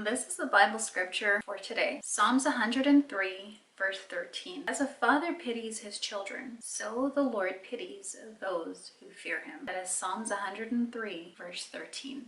This is the Bible scripture for today. Psalms 103, verse 13. As a father pities his children, so the Lord pities those who fear him. That is Psalms 103, verse 13.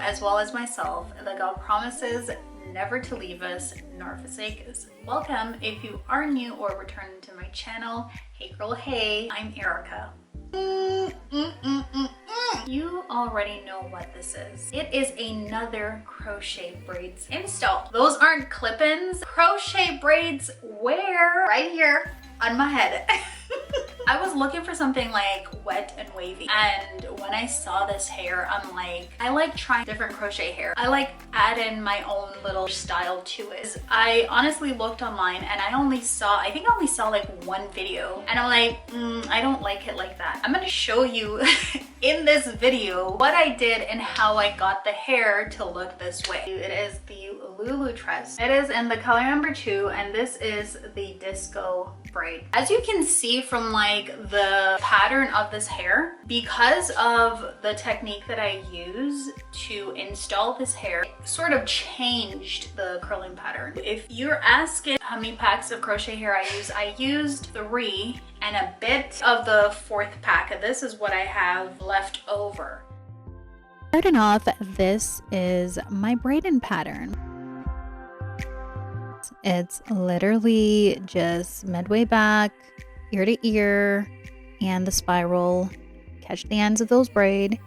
As well as myself, that God promises never to leave us nor forsake us. Welcome if you are new or returning to my channel. Hey girl, hey, I'm Ericka. You already know what this is. It is another Crochet Braids install. Those aren't clip-ins. Crochet braids where? Right here on my head. I was looking for something like wet and wavy, and when I saw this hair, I'm like, I like trying different crochet hair. I like adding my own little style to it. I honestly looked online and I think I only saw like one video, and I'm like, I don't like it like that. I'm gonna show you in this video what I did and how I got the hair to look this way. It is the Lulutress. It is in the color number 2, and this is the disco braid. As you can see from like the pattern of this hair, because of the technique that I use to install this hair, it sort of changed the curling pattern. If you're asking how many packs of crochet hair I used 3 and a bit of the 4th pack, and this is what I have left over. Starting off, this is my braiding pattern. It's literally just midway back, ear to ear, and the spiral. Catch the ends of those braid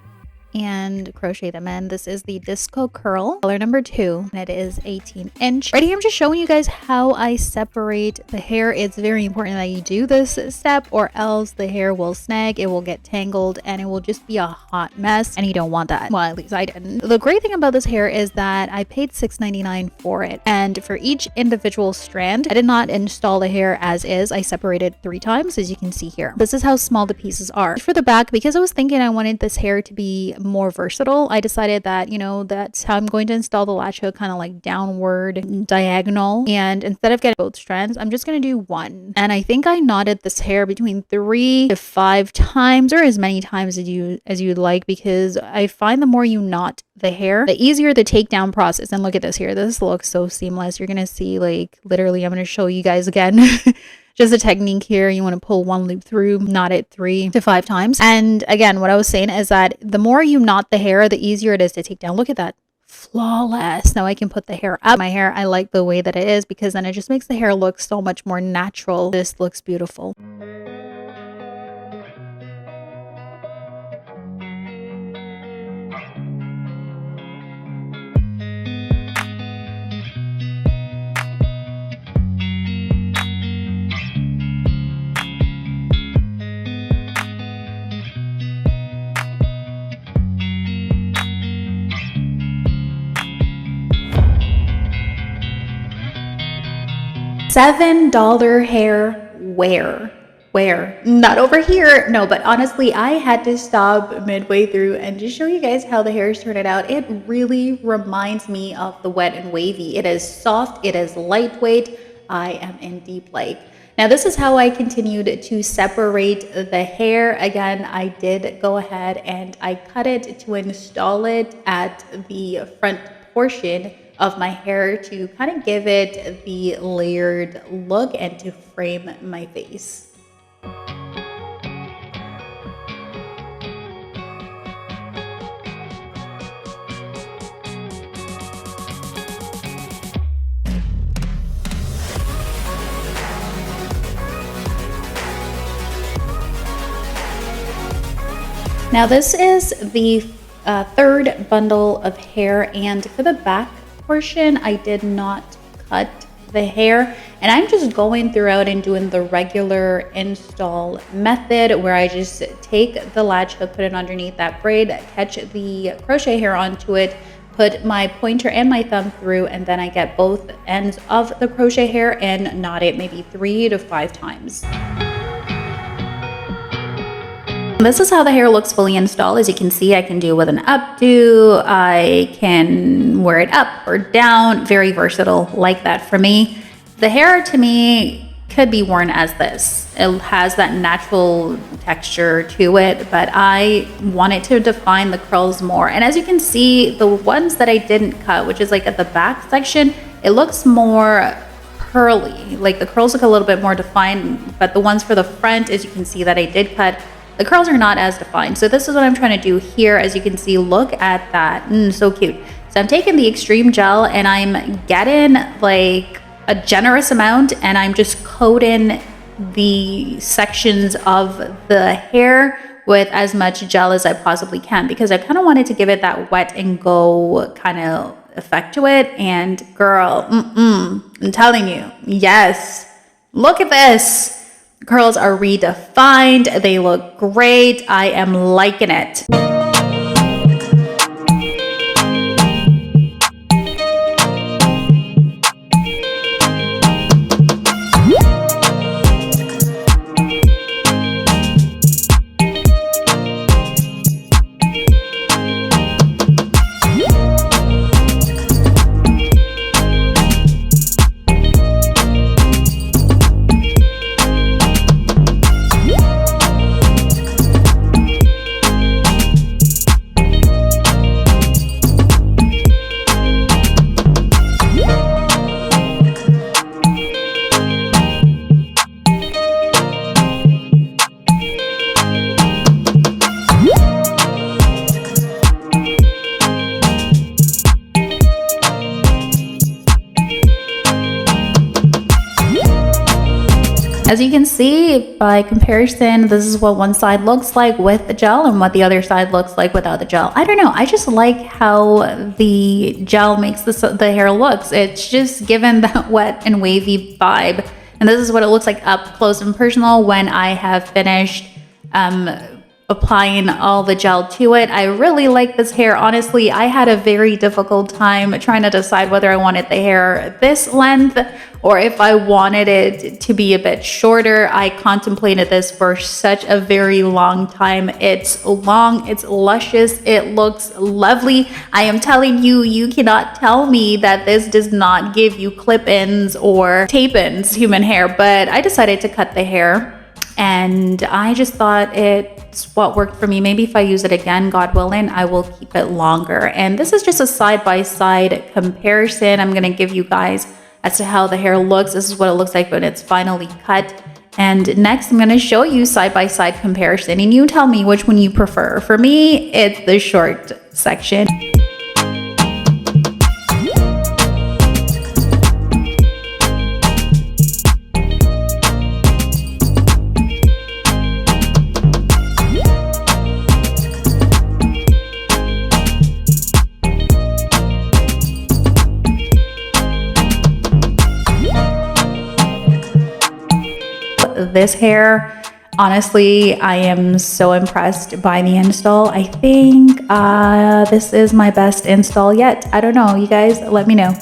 and crochet them in. This is the disco curl, color number 2, and it is 18-inch. Right here, I'm just showing you guys how I separate the hair. It's very important that you do this step, or else the hair will snag, it will get tangled, and it will just be a hot mess, and you don't want that. Well, at least I didn't. The great thing about this hair is that I paid $6.99 for it, and for each individual strand, I did not install the hair as is. I separated 3 times, as you can see here. This is how small the pieces are. For the back, because I was thinking I wanted this hair to be more versatile, I decided that, you know, that's how I'm going to install the latch hook, kind of like downward diagonal, and instead of getting both strands, I'm just going to do 1. And I think I knotted this hair between 3 to 5 times, or as many times as you'd like, because I find the more you knot the hair, the easier the takedown process. And look at this here, this looks so seamless. You're gonna see, like, literally, I'm gonna show you guys again. Just a technique here. You want to pull 1 loop through, knot it 3 to 5 times. And again, what I was saying is that the more you knot the hair, the easier it is to take down. Look at that. Flawless. Now I can put the hair up. My hair, I like the way that it is, because then it just makes the hair look so much more natural. This looks beautiful. $7 hair where not over here. No, but honestly, I had to stop midway through and just show you guys how the hair is turning out. It really reminds me of the wet and wavy. It is soft, it is lightweight. I am in deep like. Now this is how I continued to separate the hair. Again, I did go ahead and I cut it to install it at the front portion of my hair to kind of give it the layered look and to frame my face. Now this is the 3rd bundle of hair, and for the back portion, I did not cut the hair, and I'm just going throughout and doing the regular install method, where I just take the latch hook, put it underneath that braid, catch the crochet hair onto it, put my pointer and my thumb through, and then I get both ends of the crochet hair and knot it maybe 3 to 5 times. This is how the hair looks fully installed. As you can see, I can do with an updo. I can wear it up or down. Very versatile like that for me. The hair to me could be worn as this. It has that natural texture to it, but I wanted to define the curls more. And as you can see, the ones that I didn't cut, which is like at the back section, it looks more curly. Like the curls look a little bit more defined, but the ones for the front, as you can see that I did cut, the curls are not as defined. So this is what I'm trying to do here. As you can see, look at that. So cute. So I'm taking the extreme gel and I'm getting like a generous amount and I'm just coating the sections of the hair with as much gel as I possibly can, because I kind of wanted to give it that wet and go kind of effect to it. And girl, I'm telling you, yes, look at this. Curls are redefined. They look great. I am liking it. As you can see, by comparison, this is what one side looks like with the gel and what the other side looks like without the gel. I don't know. I just like how the gel makes the hair looks. It's just given that wet and wavy vibe. And this is what it looks like up close and personal when I have finished applying all the gel to it. I really like this hair. Honestly, I had a very difficult time trying to decide whether I wanted the hair this length or if I wanted it to be a bit shorter. I contemplated this for such a very long time. It's long, it's luscious, it looks lovely. I am telling you, you cannot tell me that this does not give you clip-ins or tape-ins human hair, but I decided to cut the hair. And I just thought it's what worked for me. Maybe if I use it again, God willing, I will keep it longer. And this is just a side-by-side comparison I'm going to give you guys as to how the hair looks. This is what it looks like when it's finally cut. And next, I'm going to show you side-by-side comparison. And you tell me which one you prefer. For me, it's the short section. This hair, honestly, I am so impressed by the install. I think this is my best install yet. I don't know, you guys let me know.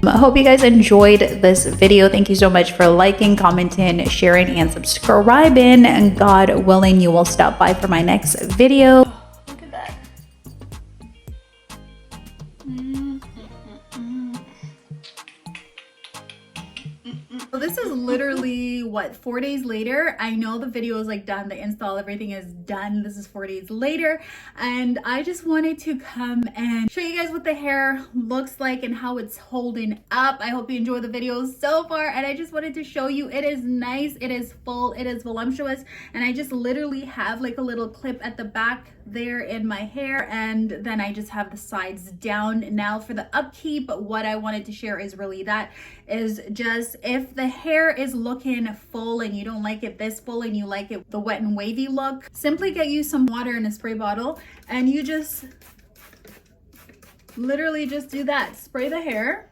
I hope you guys enjoyed this video. Thank you so much for liking, commenting, sharing, and subscribing. And God willing, you will stop by for my next video. Look at that. So this is literally what, 4 days later. I know the video is like done, the install, everything is done. This is 4 days later, and I just wanted to come and show you guys what the hair looks like and how it's holding up. I hope you enjoy the video so far, and I just wanted to show you it is nice, it is full, it is voluptuous, and I just literally have like a little clip at the back there in my hair, and then I just have the sides down. Now for the upkeep, what I wanted to share is really that is just, if the hair is looking full and you don't like it this full and you like it the wet and wavy look, simply get you some water in a spray bottle and you just literally just do that. Spray the hair.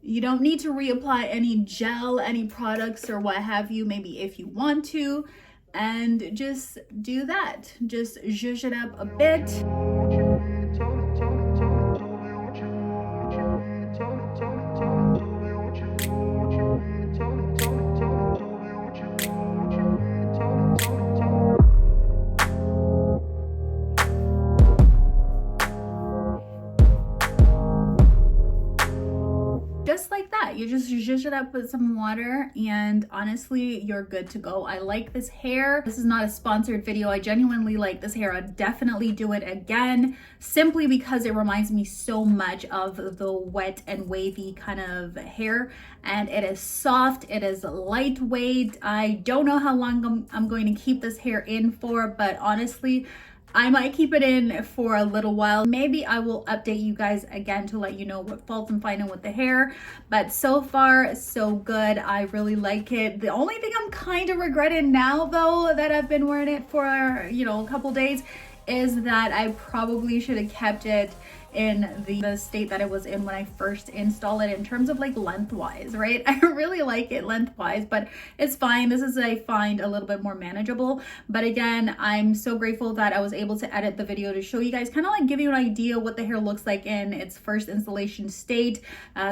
You don't need to reapply any gel, any products or what have you, maybe if you want to, and just do that. Just zhuzh it up a bit. just like that. You just zhuzh it up with some water and honestly, you're good to go. I like this hair. This is not a sponsored video. I genuinely like this hair. I'd definitely do it again simply because it reminds me so much of the wet and wavy kind of hair, and it is soft, it is lightweight. I don't know how long I'm going to keep this hair in for, but honestly, I might keep it in for a little while. Maybe I will update you guys again to let you know what faults I'm finding with the hair. But so far, so good. I really like it. The only thing I'm kind of regretting now, though, that I've been wearing it for, you know, a couple days, is that I probably should have kept it in the state that it was in when I first installed it in terms of like lengthwise, right? I really like it lengthwise, but it's fine. This is, I find, a little bit more manageable. But again, I'm so grateful that I was able to edit the video to show you guys, kind of like give you an idea what the hair looks like in its first installation state,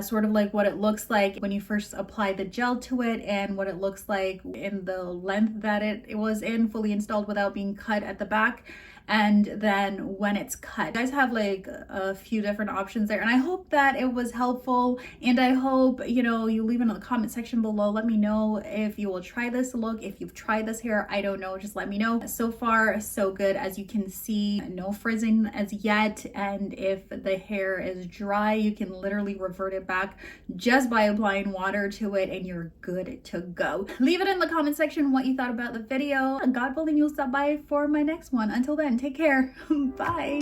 sort of like what it looks like when you first apply the gel to it and what it looks like in the length that it was in, fully installed without being cut at the back. And then when it's cut, you guys have like a few different options there, and I hope that it was helpful, and I hope, you know, you leave it in the comment section below. Let me know if you will try this look, if you've tried this hair. I don't know, just let me know. So far so good. As you can see, no frizzing as yet, and if the hair is dry, you can literally revert it back just by applying water to it and you're good to go. Leave it in the comment section what you thought about the video. God willing, you'll stop by for my next one. Until then, take care. Bye.